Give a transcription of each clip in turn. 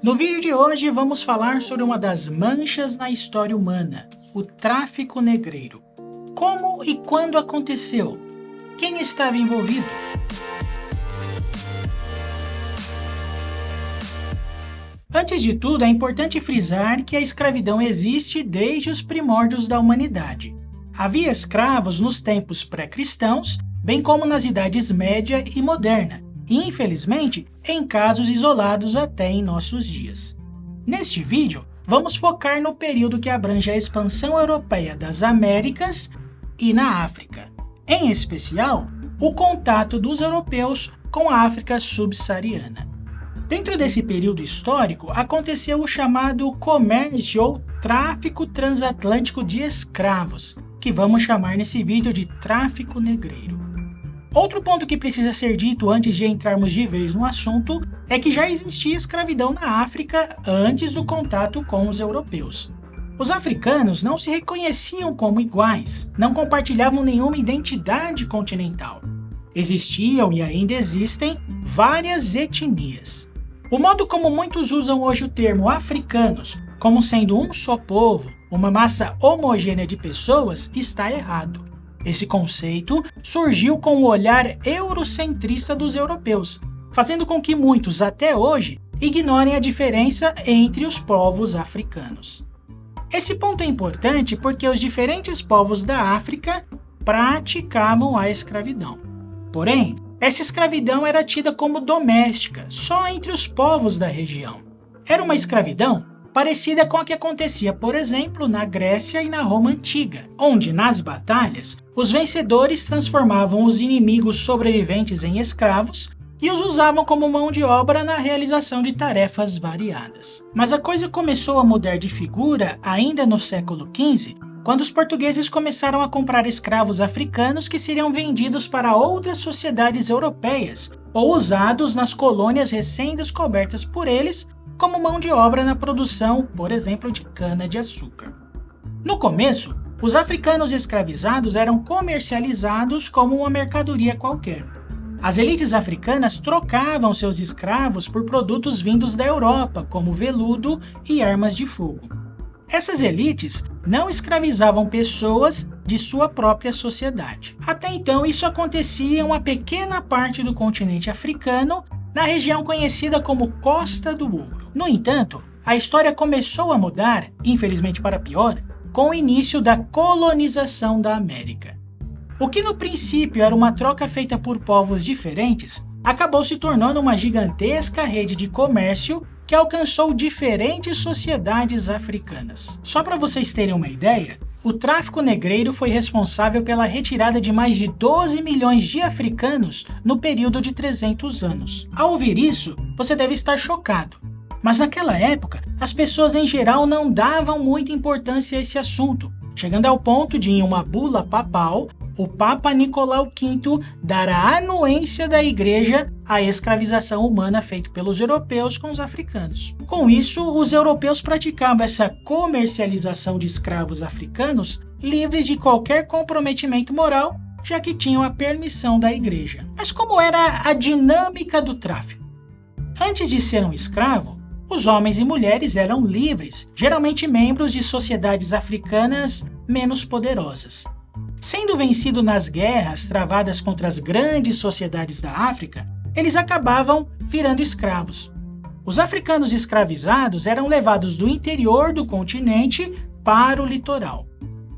No vídeo de hoje vamos falar sobre uma das manchas na história humana, o tráfico negreiro. Como e quando aconteceu? Quem estava envolvido? Antes de tudo, é importante frisar que a escravidão existe desde os primórdios da humanidade. Havia escravos nos tempos pré-cristãos, bem como nas idades média e moderna, e infelizmente em casos isolados até em nossos dias. Neste vídeo, vamos focar no período que abrange a expansão europeia das Américas e na África, em especial, o contato dos europeus com a África subsaariana. Dentro desse período histórico, aconteceu o chamado comércio ou tráfico transatlântico de escravos, que vamos chamar nesse vídeo de tráfico negreiro. Outro ponto que precisa ser dito antes de entrarmos de vez no assunto é que já existia escravidão na África antes do contato com os europeus. Os africanos não se reconheciam como iguais, não compartilhavam nenhuma identidade continental. Existiam e ainda existem várias etnias. O modo como muitos usam hoje o termo africanos, como sendo um só povo, uma massa homogênea de pessoas, está errado. Esse conceito surgiu com o olhar eurocentrista dos europeus, fazendo com que muitos, até hoje, ignorem a diferença entre os povos africanos. Esse ponto é importante porque os diferentes povos da África praticavam a escravidão. Porém, essa escravidão era tida como doméstica, só entre os povos da região. Era uma escravidão parecida com a que acontecia, por exemplo, na Grécia e na Roma Antiga, onde, nas batalhas, os vencedores transformavam os inimigos sobreviventes em escravos e os usavam como mão de obra na realização de tarefas variadas. Mas a coisa começou a mudar de figura ainda no século XV, quando os portugueses começaram a comprar escravos africanos que seriam vendidos para outras sociedades europeias ou usados nas colônias recém-descobertas por eles como mão de obra na produção, por exemplo, de cana-de-açúcar. No começo, os africanos escravizados eram comercializados como uma mercadoria qualquer. As elites africanas trocavam seus escravos por produtos vindos da Europa, como veludo e armas de fogo. Essas elites não escravizavam pessoas de sua própria sociedade. Até então, isso acontecia em uma pequena parte do continente africano, na região conhecida como Costa do Ouro. No entanto, a história começou a mudar, infelizmente para pior, com o início da colonização da América. O que no princípio era uma troca feita por povos diferentes, acabou se tornando uma gigantesca rede de comércio que alcançou diferentes sociedades africanas. Só para vocês terem uma ideia, o tráfico negreiro foi responsável pela retirada de mais de 12 milhões de africanos no período de 300 anos. Ao ouvir isso, você deve estar chocado. Mas naquela época, as pessoas em geral não davam muita importância a esse assunto, chegando ao ponto de, em uma bula papal, o Papa Nicolau V dar a anuência da Igreja à escravização humana feita pelos europeus com os africanos. Com isso, os europeus praticavam essa comercialização de escravos africanos livres de qualquer comprometimento moral, já que tinham a permissão da Igreja. Mas como era a dinâmica do tráfico? Antes de ser um escravo, os homens e mulheres eram livres, geralmente membros de sociedades africanas menos poderosas. Sendo vencido nas guerras travadas contra as grandes sociedades da África, eles acabavam virando escravos. Os africanos escravizados eram levados do interior do continente para o litoral.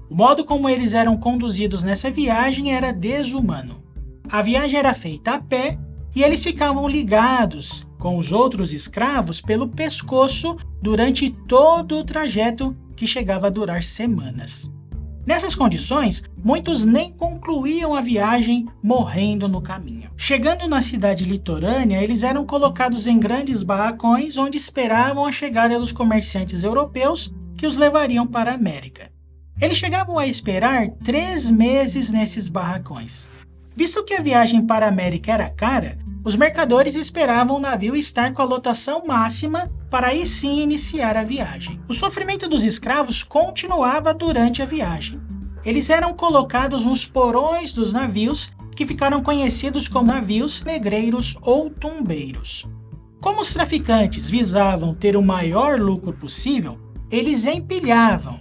O modo como eles eram conduzidos nessa viagem era desumano. A viagem era feita a pé e eles ficavam ligados com os outros escravos pelo pescoço durante todo o trajeto, que chegava a durar semanas. Nessas condições, muitos nem concluíam a viagem, morrendo no caminho. Chegando na cidade litorânea, eles eram colocados em grandes barracões onde esperavam a chegada dos comerciantes europeus que os levariam para a América. Eles chegavam a esperar 3 meses nesses barracões. Visto que a viagem para a América era cara, os mercadores esperavam o navio estar com a lotação máxima para aí sim iniciar a viagem. O sofrimento dos escravos continuava durante a viagem. Eles eram colocados nos porões dos navios, que ficaram conhecidos como navios negreiros ou tumbeiros. Como os traficantes visavam ter o maior lucro possível, eles empilhavam,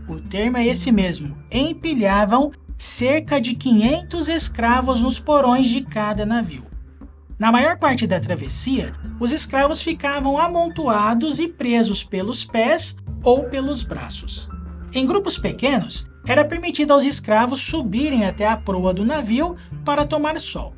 o termo é esse mesmo, empilhavam cerca de 500 escravos nos porões de cada navio. Na maior parte da travessia, os escravos ficavam amontoados e presos pelos pés ou pelos braços. Em grupos pequenos, era permitido aos escravos subirem até a proa do navio para tomar sol.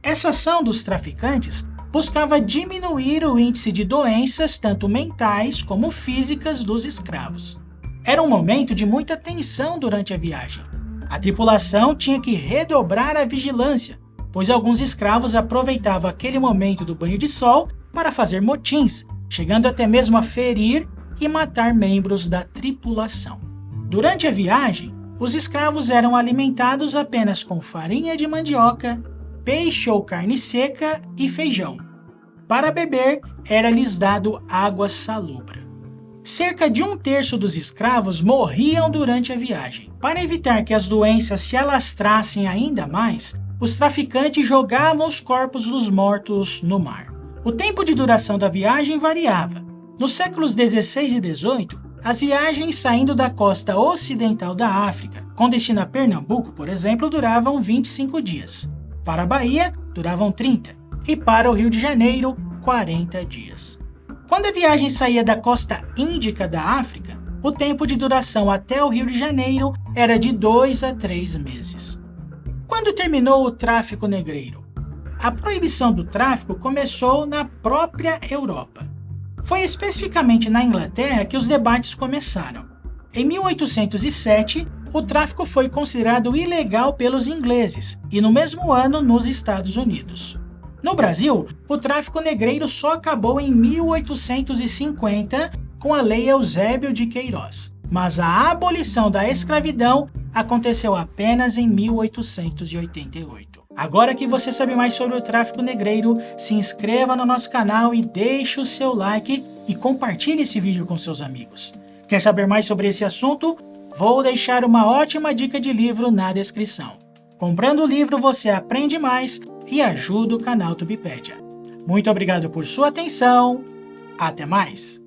Essa ação dos traficantes buscava diminuir o índice de doenças tanto mentais como físicas dos escravos. Era um momento de muita tensão durante a viagem. A tripulação tinha que redobrar a vigilância, pois alguns escravos aproveitavam aquele momento do banho de sol para fazer motins, chegando até mesmo a ferir e matar membros da tripulação. Durante a viagem, os escravos eram alimentados apenas com farinha de mandioca, peixe ou carne seca e feijão. Para beber, era-lhes dado água salobra. Cerca de 1/3 dos escravos morriam durante a viagem. Para evitar que as doenças se alastrassem ainda mais, os traficantes jogavam os corpos dos mortos no mar. O tempo de duração da viagem variava. Nos séculos 16 e 18, as viagens saindo da costa ocidental da África, com destino a Pernambuco, por exemplo, duravam 25 dias. Para a Bahia, duravam 30. E para o Rio de Janeiro, 40 dias. Quando a viagem saía da costa índica da África, o tempo de duração até o Rio de Janeiro era de 2 a 3 meses. Quando terminou o tráfico negreiro? A proibição do tráfico começou na própria Europa. Foi especificamente na Inglaterra que os debates começaram. Em 1807, o tráfico foi considerado ilegal pelos ingleses e no mesmo ano nos Estados Unidos. No Brasil, o tráfico negreiro só acabou em 1850 com a Lei Eusébio de Queiroz, mas a abolição da escravidão aconteceu apenas em 1888. Agora que você sabe mais sobre o tráfico negreiro, se inscreva no nosso canal e deixe o seu like e compartilhe esse vídeo com seus amigos. Quer saber mais sobre esse assunto? Vou deixar uma ótima dica de livro na descrição. Comprando o livro você aprende mais e ajuda o canal Tubipédia. Muito obrigado por sua atenção. Até mais!